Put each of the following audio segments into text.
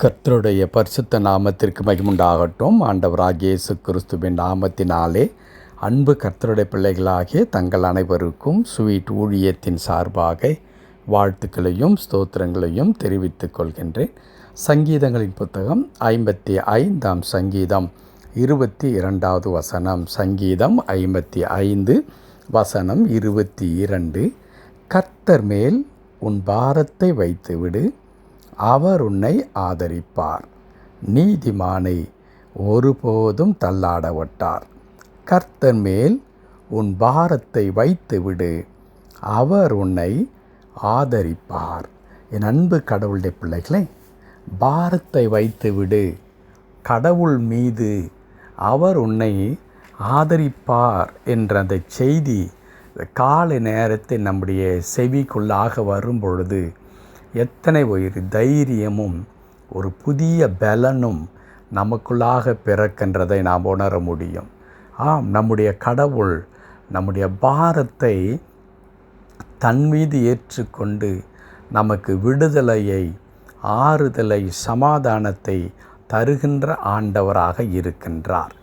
கர்த்தருடைய பரிசுத்த நாமத்திற்கு மகிமுண்டாகட்டும். ஆண்டவராகிய இயேசு கிறிஸ்துவின் நாமத்தினாலே அன்பு கர்த்தருடைய பிள்ளைகளாகிய தங்கள் அனைவருக்கும் ஸ்வீட் ஊழியத்தின் சார்பாக வாழ்த்துக்களையும் ஸ்தோத்திரங்களையும் தெரிவித்துக் கொள்கின்றேன். சங்கீதங்களின் புத்தகம் 55 சங்கீதம் 22வது வசனம். சங்கீதம் 55 வசனம் 22. கர்த்தர் மேல் உன் பாரத்தை வைத்துவிடு, அவர் உன்னை ஆதரிப்பார். நீதிமானை ஒருபோதும் தள்ளாட விட்டார். கர்த்தர் மேல் உன் பாரத்தை வைத்துவிடு, அவர் உன்னை ஆதரிப்பார். என் அன்பு கடவுளுடைய பிள்ளைகளை, பாரத்தை வைத்துவிடு, கடவுள் மீது அவர் உன்னை ஆதரிப்பார் என்ற அந்த செய்தி காலை நேரத்தில் நம்முடைய செவிக்குள்ளாக வரும் பொழுது எத்தனை ஒரு தைரியமும் ஒரு புதிய பலனும் நமக்குள்ளாக பிறக்கின்றதை நாம் உணர முடியும். நம்முடைய கடவுள் நம்முடைய பாரத்தை தன் மீது ஏற்றுக்கொண்டு நமக்கு விடுதலையை, ஆறுதலை, சமாதானத்தை தருகின்ற ஆண்டவராக இருக்கின்றார்.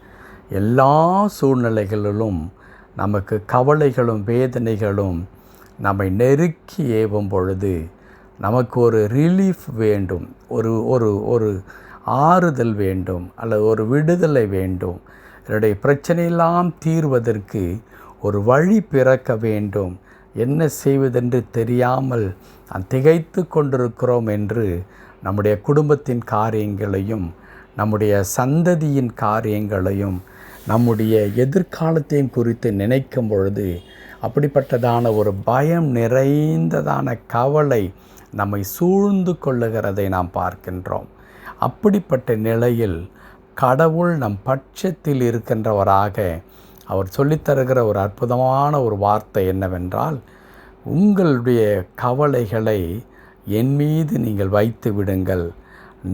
எல்லா சூழ்நிலைகளிலும் நமக்கு கவலைகளும் வேதனைகளும் நம்மை நெருக்கி ஏவும் பொழுது நமக்கு ஒரு ரிலீஃப் வேண்டும், ஒரு ஆறுதல் வேண்டும், அல்லது ஒரு விடுதலை வேண்டும். என்னுடைய பிரச்சனையெல்லாம் தீர்வதற்கு ஒரு வழி பிறக்க வேண்டும். என்ன செய்வதென்று தெரியாமல் திகைத்து கொண்டிருக்கிறோம் என்று நம்முடைய குடும்பத்தின் காரியங்களையும், நம்முடைய சந்ததியின் காரியங்களையும், நம்முடைய எதிர்காலத்தையும் குறித்து நினைக்கும் பொழுது அப்படிப்பட்டதான ஒரு பயம் நிறைந்ததான கவலை நம்மை சூழ்ந்து கொள்ளுகிறதை நாம் பார்க்கின்றோம். அப்படிப்பட்ட நிலையில் கடவுள் நம் பட்சத்தில் இருக்கின்றவராக அவர் சொல்லித்தருகிற ஒரு அற்புதமான ஒரு வார்த்தை என்னவென்றால், உங்களுடைய கவலைகளை என் மீது நீங்கள் வைத்து விடுங்கள்,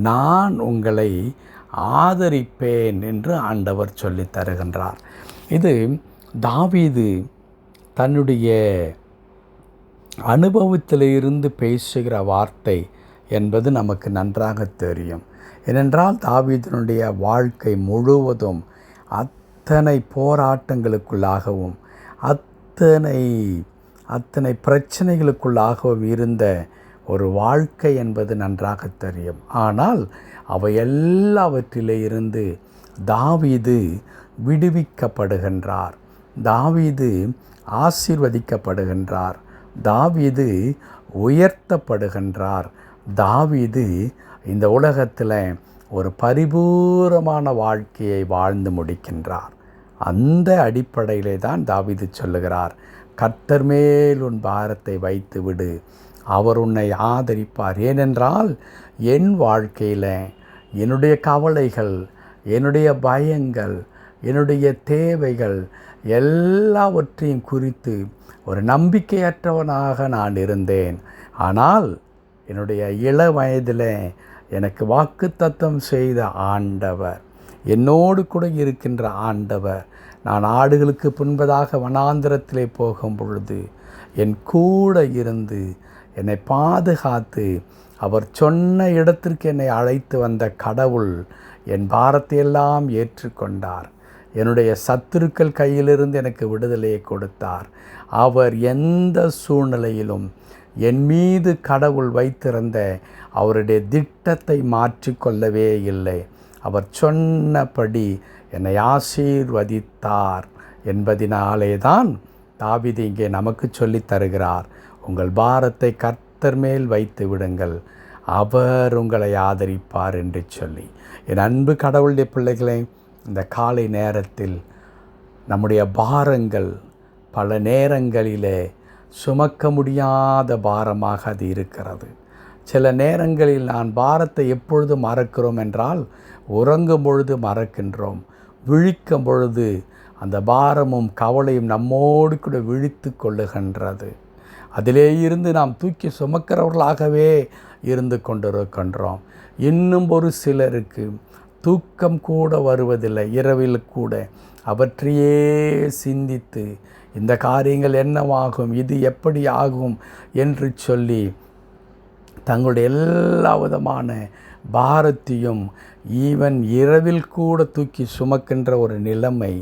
நான் உங்களை ஆதரிப்பேன் என்று ஆண்டவர் சொல்லித் தருகின்றார். இது தாவீது தன்னுடைய அனுபவத்திலிருந்து பேசுகிற வார்த்தை என்பது நமக்கு நன்றாக தெரியும். ஏனென்றால் தாவீதினுடைய வாழ்க்கை முழுவதும் அத்தனை போராட்டங்களுக்குள்ளாகவும் அத்தனை பிரச்சனைகளுக்குள்ளாகவும் இருந்த ஒரு வாழ்க்கை என்பது நன்றாக தெரியும். ஆனால் அவை எல்லாவற்றிலே இருந்து தாவீது விடுவிக்கப்படுகின்றார். தாவீது ஆசீர்வதிக்கப்படுகின்றார். தாவீது உயர்த்தப்படுகின்றார். தாவீது இந்த உலகத்தில் ஒரு பரிபூரணமான வாழ்க்கையை வாழ்ந்து முடிக்கின்றார். அந்த அடிப்படையிலே தான் தாவீது சொல்லுகிறார், கர்த்தர் மேல் உன் பாரத்தை வைத்து விடு, அவர் உன்னை ஆதரிப்பார். ஏனென்றால் என் வாழ்க்கையில் என்னுடைய கவலைகள், என்னுடைய பயங்கள், என்னுடைய தேவைகள் எல்லாவற்றையும் குறித்து ஒரு நம்பிக்கையற்றவனாக நான் இருந்தேன். ஆனால் என்னுடைய இள வயதில் எனக்கு வாக்குத்தத்தம் செய்த ஆண்டவர், என்னோடு கூட இருக்கின்ற ஆண்டவர், நான் ஆடுகளுக்கு பின்பதாக வனாந்திரத்திலே போகும் பொழுது என் கூட இருந்து என்னை பாதுகாத்து அவர் சொன்ன இடத்திற்கு என்னை அழைத்து வந்த கடவுள் என் பாரத்தையெல்லாம் ஏற்றுக்கொண்டார். என்னுடைய சத்துருக்கள் கையிலிருந்து எனக்கு விடுதலையை கொடுத்தார். அவர் எந்த சூழ்நிலையிலும் என் மீது கடவுள் வைத்திருந்த அவருடைய திட்டத்தை மாற்றிக்கொள்ளவே இல்லை. அவர் சொன்னபடி என்னை ஆசீர்வதித்தார் என்பதினாலே தான் தாவீது இங்கே நமக்கு சொல்லித் தருகிறார், உங்கள் பாரத்தை கர்த்தர் மேல் வைத்து விடுங்கள், அவர் உங்களை ஆதரிப்பார் என்று சொல்லி. என் அன்பு கடவுளுடைய பிள்ளைகளை, இந்த காலை நேரத்தில் நம்முடைய பாரங்கள் பல நேரங்களிலே சுமக்க முடியாத பாரமாக அது இருக்கிறது. சில நேரங்களில் நான் பாரத்தை எப்பொழுது மறக்கிறோம் என்றால், உறங்கும் பொழுது மறக்கின்றோம். விழிக்கும் பொழுது அந்த பாரமும் கவலையும் நம்மோடு கூட விழித்து கொள்ளுகின்றது. அதிலே இருந்து நாம் தூக்கி சுமக்கிறவர்களாகவே இருந்து கொண்டிருக்கின்றோம். இன்னும் ஒரு சிலருக்கு தூக்கம் கூட வருவதில்லை. இரவில் கூட அவற்றையே சிந்தித்து இந்த காரியங்கள் என்னவாகும், இது எப்படி ஆகும் என்று சொல்லி தங்களுடைய எல்லா விதமான பாரத்தையும் ஈவன் இரவில் கூட தூக்கி சுமக்கின்ற ஒரு நிலைமை,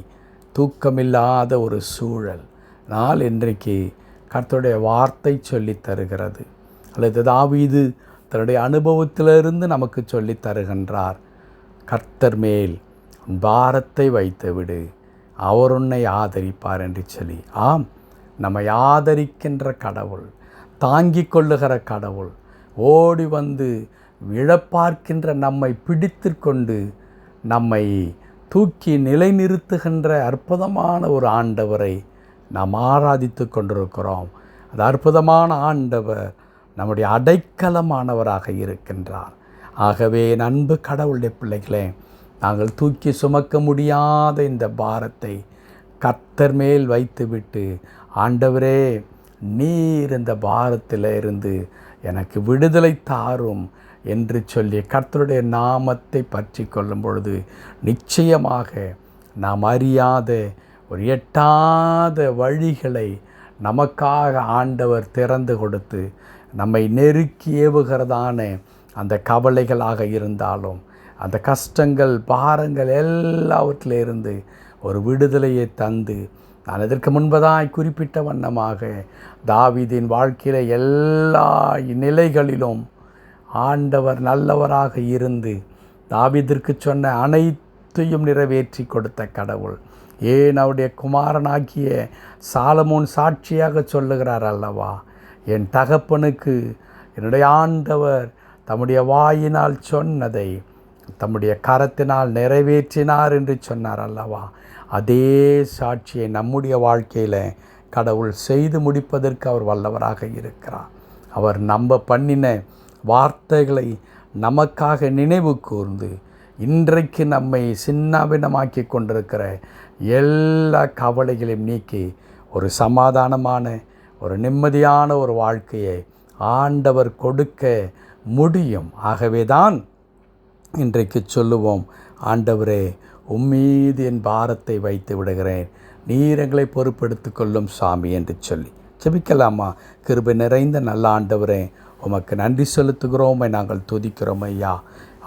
தூக்கமில்லாத ஒரு சூழல் இன்றைக்கு கர்த்தருடைய வார்த்தை சொல்லி தருகிறது. அல்லது தாவீது தன்னுடைய அனுபவத்திலிருந்து நமக்கு சொல்லி தருகின்றார். கர்த்தர் மேல் பாரத்தை வைத்து விடு, அவர் உன்னை ஆதரிப்பார் என்று சொல்லி. ஆம், நம்மை ஆதரிக்கின்ற கடவுள், தாங்கிக் கொள்ளுகிற கடவுள், ஓடி வந்து விழப்பார்க்கின்ற நம்மை பிடித்து கொண்டு நம்மை தூக்கி நிலைநிறுத்துகின்ற அற்புதமான ஒரு ஆண்டவரை நாம் ஆராதித்து கொண்டிருக்கிறோம். அது அற்புதமான ஆண்டவர் நம்முடைய அடைக்கலமானவராக இருக்கின்றார். ஆகவே அன்பு கடவுளுடைய பிள்ளைகளே, நாங்கள் தூக்கி சுமக்க முடியாத இந்த பாரத்தை கர்த்தர் மேல் வைத்துவிட்டு, ஆண்டவரே நீர் இந்த பாரத்தில் இருந்து எனக்கு விடுதலை தாரும் என்று சொல்லி கர்த்தருடைய நாமத்தை பற்றி கொள்ளும் பொழுது நிச்சயமாக நாம் அறியாத ஒரு எட்டாத வழிகளை நமக்காக ஆண்டவர் திறந்து கொடுத்து நம்மை நெருக்கி ஏவுகிறதான அந்த கவலைகளாக இருந்தாலும், அந்த கஷ்டங்கள், பாரங்கள் எல்லாவற்றிலிருந்து ஒரு விடுதலையை தந்து, நான் இதற்கு முன்பதாய் குறிப்பிட்ட வண்ணமாக தாவீதின் வாழ்க்கையில் எல்லா நிலைகளிலும் ஆண்டவர் நல்லவராக இருந்து தாவீதிற்கு சொன்ன அனைத்தையும் நிறைவேற்றி கொடுத்த கடவுள். ஏன் அவருடைய குமாரனாகிய சாலமோன் சாட்சியாக சொல்லுகிறார் அல்லவா, என் தகப்பனுக்கு என்னுடைய ஆண்டவர் தம்முடைய வாயினால் சொன்னதை தம்முடைய கரத்தினால் நிறைவேற்றினார் என்று சொன்னார் அல்லவா. அதே சாட்சியை நம்முடைய வாழ்க்கையில் கடவுள் செய்து முடிப்பதற்கு அவர் வல்லவராக இருக்கிறார். அவர் நம்ப பண்ணின வார்த்தைகளை நமக்காக நினைவு கூர்ந்து இன்றைக்கு நம்மை சின்னாபின்னமாக்கி கொண்டிருக்கிற எல்லா கவலைகளையும் நீக்கி ஒரு சமாதானமான, ஒரு நிம்மதியான ஒரு வாழ்க்கையை ஆண்டவர் கொடுக்க முடியும். ஆகவே தான் இன்றைக்கு சொல்லுவோம், ஆண்டவரே உம்மீது என் பாரத்தை வைத்து விடுகிறேன், நீர் எங்களை பொறுப்பெடுத்து கொள்ளும் சாமி என்று சொல்லி ஜெபிக்கலாமா? கிருபை நிறைந்த நல்ல ஆண்டவரே, உமக்கு நன்றி செலுத்துகிறோம், நாங்கள் துதிக்கிறோம் ஐயா.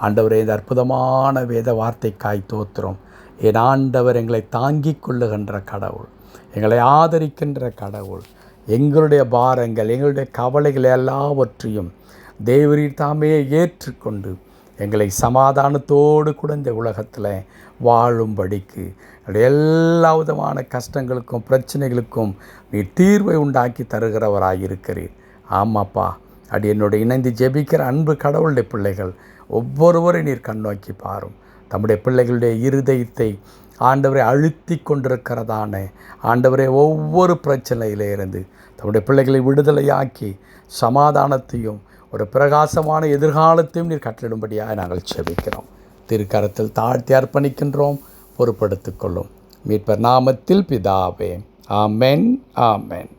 ஆண்டவரே, இந்த அற்புதமான வேத வார்த்தைக்காய் தோத்துறோம். என் ஆண்டவர் எங்களை தாங்கிக் கொள்ளுகின்ற கடவுள், எங்களை ஆதரிக்கின்ற கடவுள். எங்களுடைய பாரங்கள், எங்களுடைய கவலைகள் எல்லாவற்றையும் தேவரீர் தாமே ஏற்றுக்கொண்டு எங்களை சமாதானத்தோடு கூட இந்த உலகத்தில் வாழும்படிக்கு எல்லா விதமான கஷ்டங்களுக்கும் பிரச்சனைகளுக்கும் நீர் தீர்வை உண்டாக்கி தருகிறவராயிருக்கிறீர். ஆமாப்பா, அடி என்னோட இணைந்து ஜெபிக்கிற அன்பு கடவுளுடைய பிள்ளைகள் ஒவ்வொருவரை நீர் கண்ணோக்கி பாரும். தம்முடைய பிள்ளைகளுடைய இருதயத்தை ஆண்டவரை அழுத்தி கொண்டிருக்கிறதான ஆண்டவரை ஒவ்வொரு பிரச்சனையிலே இருந்து தம்முடைய பிள்ளைகளை விடுதலையாக்கி சமாதானத்தையும் ஒரு பிரகாசமான எதிர்காலத்தையும் நீர் கட்டளிடும்படியாக நாங்கள் ஜெபிக்கிறோம். திருக்கரத்தில் தாழ்த்தி அர்ப்பணிக்கின்றோம். பொறுப்படுத்திக் கொள்ளும் மீட்பர் நாமத்தில் பிதாவே. ஆமென், ஆமென்.